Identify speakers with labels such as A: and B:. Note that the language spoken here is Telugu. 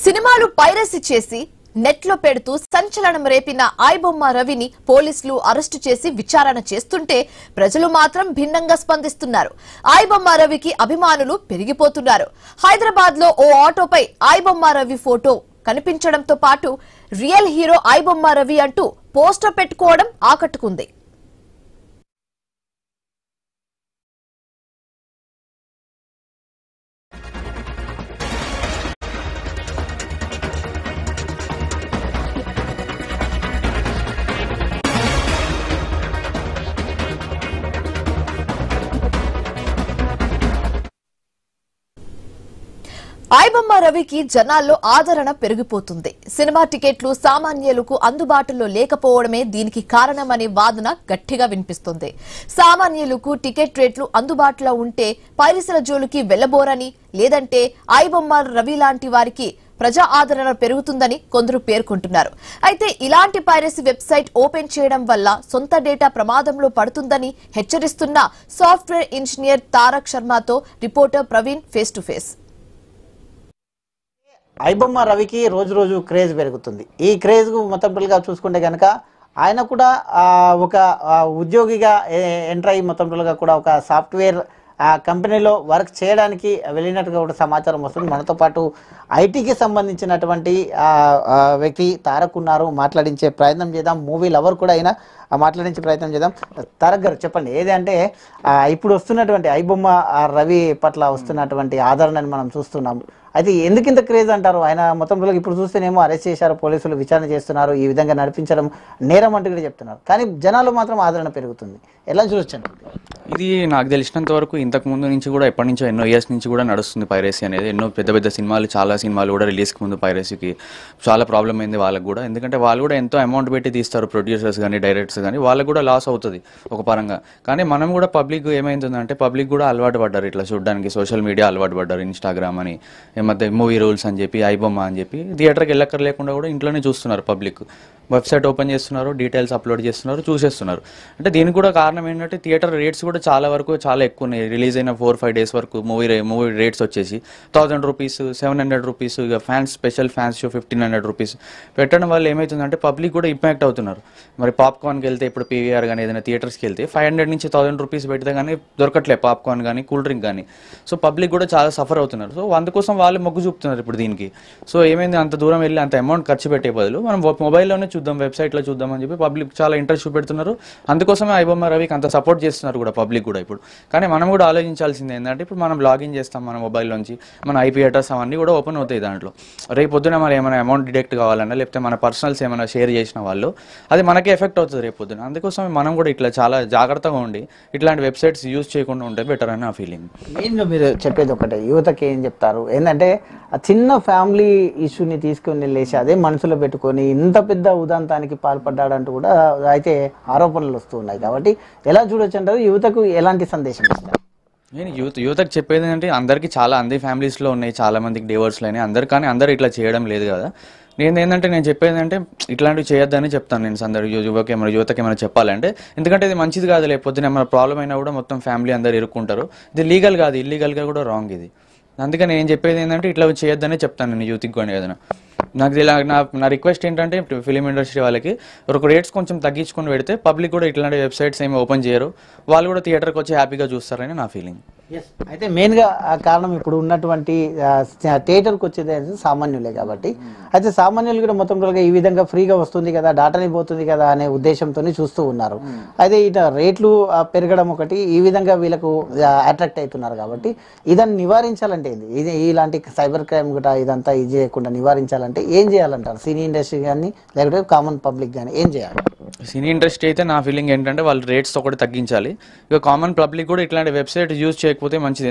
A: సినిమాలు పైరసీ చేసి నెట్లో పెడుతూ సంచలనం రేపిన ఐబొమ్మ రవిని పోలీసులు అరెస్టు చేసి విచారణ చేస్తుంటే ప్రజలు మాత్రం భిన్నంగా స్పందిస్తున్నారు. ఐబొమ్మ రవికి అభిమానులు పెరిగిపోతున్నారు. హైదరాబాద్ లో ఓ ఆటోపై ఐబొమ్మ రవి ఫోటో కనిపించడంతో పాటు రియల్ హీరో ఐబొమ్మ రవి అంటూ పోస్టర్ పెట్టుకోవడం ఆకట్టుకుంది. ఐబొమ్మ రవికి జనాల్లో ఆదరణ పెరిగిపోతుంది. సినిమా టికెట్లు సామాన్యులకు అందుబాటులో లేకపోవడమే దీనికి కారణమనే వాదన గట్టిగా వినిపిస్తుంది. సామాన్యులకు టికెట్ రేట్లు అందుబాటులో ఉంటే పైరసీల జోలికి వెళ్లబోరని, లేదంటే ఐబొమ్మ రవి లాంటి వారికి ప్రజా ఆదరణ పెరుగుతుందని కొందరు పేర్కొంటున్నారు. అయితే ఇలాంటి పైరసీ వెబ్సైట్ ఓపెన్ చేయడం వల్ల సొంత డేటా ప్రమాదంలో పడుతుందని హెచ్చరిస్తున్న సాఫ్ట్వేర్ ఇంజనీర్ తారక్ శర్మతో reporter Praveen face to face.
B: IBomma రవికి రోజు రోజు క్రేజ్ పెరుగుతుంది. ఈ క్రేజ్ మొత్తంగా చూసుకుంటే కనుక ఆయన కూడా ఒక ఉద్యోగిగా ఎంటర్ అయ్యి మొత్తంగా కూడా ఒక సాఫ్ట్వేర్ కంపెనీలో వర్క్ చేయడానికి వెళ్ళినట్టుగా కూడా సమాచారం వస్తుంది. మనతో పాటు ఐటీకి సంబంధించినటువంటి వ్యక్తి తారక్ ఉన్నారు. మాట్లాడించే ప్రయత్నం చేద్దాం. మూవీ లవర్ కూడా అయినా మాట్లాడించే ప్రయత్నం చేద్దాం. తారక్ గారు చెప్పండి, ఏదంటే ఇప్పుడు వస్తున్నటువంటి ఐబొమ్మ రవి పట్ల వస్తున్నటువంటి ఆదరణని మనం చూస్తున్నాం. అయితే ఎందుకు ఇంత క్రేజ్ అంటారు? ఆయన మొత్తం ఇప్పుడు చూస్తేనేమో అరెస్ట్ చేశారు, పోలీసులు విచారణ చేస్తున్నారు, ఈ విధంగా నడిపించడం నేరం అంటూ కూడా చెప్తున్నారు. కానీ జనాలు మాత్రం ఆదరణ పెరుగుతుంది. ఎలా చూడొచ్చండి?
C: ఇది నాకు తెలిసినంత వరకు ఇంతకు ముందు నుంచి కూడా ఎప్పటి నుంచో ఎన్నో ఇయర్స్ నుంచి కూడా నడుస్తుంది పైరసీ అనేది. ఎన్నో పెద్ద పెద్ద సినిమాలు, చాలా సినిమాలు కూడా రిలీజ్కి ముందు పైరసీకి చాలా ప్రాబ్లం అయింది వాళ్ళకు కూడా. ఎందుకంటే వాళ్ళు కూడా ఎంతో అమౌంట్ పెట్టి తీస్తారు, ప్రొడ్యూసర్స్ కానీ డైరెక్టర్స్ కానీ, వాళ్ళకు కూడా లాస్ అవుతుంది ఒక పరంగా. కానీ మనం కూడా పబ్లిక్ ఏమైందంటే పబ్లిక్ కూడా అలవాటు పడ్డారు ఇట్లా చూడడానికి, సోషల్ మీడియా అలవాటు పడ్డారు. ఇన్స్టాగ్రామ్ అని, మధ్య మూవీ రూల్స్ అని చెప్పి, ఐబొమ్మ అని చెప్పి థియేటర్కి వెళ్ళక్కర్ లేకుండా కూడా ఇంట్లోనే చూస్తున్నారు. పబ్లిక్ వెబ్సైట్ ఓపెన్ చేస్తున్నారు, డీటెయిల్స్ అప్లోడ్ చేస్తున్నారు, చూసేస్తున్నారు. అంటే దీనికి కూడా కారణం ఏంటంటే థియేటర్ రేట్స్ కూడా చాలా వరకు చాలా ఎక్కువ ఉన్నాయి. రిలీజ్ అయిన 4-5 days వరకు మూవీ రేట్స్ వచ్చేసి 1000 రూపీస్, 700 రూపీస్, ఇక fans special fans show 1500 rupees పెట్టడం వల్ల ఏమవుతుందంటే పబ్లిక్ కూడా ఇంపాక్ట్ అవుతున్నారు. మరి పాప్కార్న్కి వెళ్తే ఇప్పుడు పీవీఆర్ కానీ ఏదైనా థియేటర్స్కి వెళ్తే 500 నుంచి 1000 రూపీస్ పెడితే కానీ దొరకట్లేదు పాప్కార్న్ కానీ కూల్ డ్రింక్ కానీ. సో పబ్లిక్ కూడా చాలా సఫర్ అవుతున్నారు. సో అందుకోసం వాళ్ళు మొగ్గు చూపుతున్నారు ఇప్పుడు దీనికి. సో ఏమైంది, అంత దూరం వెళ్ళి అంత అమౌంట్ ఖర్చు పెట్టే బదులు మనం మొబైల్లోనే చూద్దాం, వెబ్సైట్లో చూద్దాం అని చెప్పి పబ్లిక్ చాలా ఇంట్రెస్ట్ చూపెడుతున్నారు. అందుకోసమే ఐబొమ్మ రవికి అంత సపోర్ట్ చేస్తున్నారు కూడా పబ్లిక్ కూడా ఇప్పుడు. కానీ మనం కూడా ఆలోచించాల్సింది ఏంటంటే ఇప్పుడు మనం లాగిన్ చేస్తాం మన మొబైల్లోంచి, మన ఐపీ అడ్రస్ అవన్నీ కూడా ఓపెన్ అవుతాయి దాంట్లో. రేపు పొద్దున మరి ఏమైనా అమౌంట్ డిడక్ట్ కావాలన్నా, లేకపోతే మన పర్సనల్స్ ఏమైనా షేర్ చేసిన వాళ్ళు అది మనకే ఎఫెక్ట్ అవుతుంది రేపు పొద్దున. అందుకోసం మనం కూడా ఇట్లా చాలా జాగ్రత్తగా ఉండి ఇట్లాంటి వెబ్సైట్స్ యూజ్ చేయకుండా ఉంటే బెటర్ అని నా ఫీలింగ్.
B: మెయిన్గా మీరు చెప్పేది ఒకటే, యువతకి ఏం చెప్తారు ఏంటంటే ఆ చిన్న ఫ్యామిలీ ఇష్యూని తీసుకొని వెళ్ళేసి అదే మనసులో పెట్టుకొని ఇంత పెద్ద ఉదాంతానికి పాల్పడ్డాడంటూ కూడా అయితే ఆరోపణలు వస్తూ ఉన్నాయి. కాబట్టి ఎలా చూడొచ్చు అంటారు? యువతకు ఎలాంటి సందేశం ఇస్తారు?
C: నేను యువతకు చెప్పేది ఏంటంటే అందరికీ అందరి ఫ్యామిలీస్లో ఉన్నాయి, చాలా మందికి డివోర్స్లు అయినాయి అందరు. కానీ అందరూ ఇట్లా చేయడం లేదు కదా. నేను చెప్పేది అంటే ఇట్లాంటివి చేయొద్దని చెప్తాను నేను అందరు యువతకి ఏమైనా చెప్పాలంటే. ఎందుకంటే ఇది మంచిది కాదు, లేకపోతే ఏమైనా ప్రాబ్లం అయినా కూడా మొత్తం ఫ్యామిలీ అందరు ఇరుక్కుంటారు. ఇది లీగల్ కాదు, ఇల్లీగల్గా కూడా రాంగ్ ఇది. అందుకని నేను చెప్పేది ఏంటంటే ఇట్లా చేయొద్దనే చెప్తాను నేను యూత్కి కానీ ఏదైనా. నా రిక్వెస్ట్ ఏంటంటే ఫిలిం ఇండస్ట్రీ వాళ్ళకి ఒక రేట్స్ కొంచెం తగ్గించుకొని పెడితే పబ్లిక్ కూడా ఇట్లాంటి వెబ్సైట్స్ ఏమి ఓపెన్ చేయరు, వాళ్ళు కూడా థియేటర్కి వచ్చి హ్యాపీగా చూస్తారని నా ఫీలింగ్.
B: అయితే మెయిన్గా కారణం ఇప్పుడు ఉన్నటువంటి థియేటర్కి వచ్చేది సామాన్యులే కాబట్టి, అయితే సామాన్యులు కూడా మొత్తం ఈ విధంగా ఫ్రీగా వస్తుంది కదా, డాటాని పోతుంది కదా అనే ఉద్దేశంతో చూస్తూ ఉన్నారు. అయితే ఇట్లా రేట్లు పెరగడం ఒకటి, ఈ విధంగా వీళ్ళకు అట్రాక్ట్ అవుతున్నారు. కాబట్టి ఇదాన్ని నివారించాలంటే ఇది ఇలాంటి సైబర్ క్రైమ్ కూడా ఇదంతా ఇది చేయకుండా నివారించాలంటే ఏం చేయాలంటారు? సినీ ఇండస్ట్రీ కానీ లేకపోతే కామన్ పబ్లిక్ కానీ ఏం చేయాలి?
C: సినీ ఇండస్ట్రీ అయితే నా ఫీలింగ్ ఏంటంటే వాళ్ళు రేట్స్ ఒకటి తగ్గించాలి. ఇక కామన్ పబ్లిక్ కూడా ఇట్లాంటి వెబ్సైట్ యూజ్ చేయకపోతే మంచిది.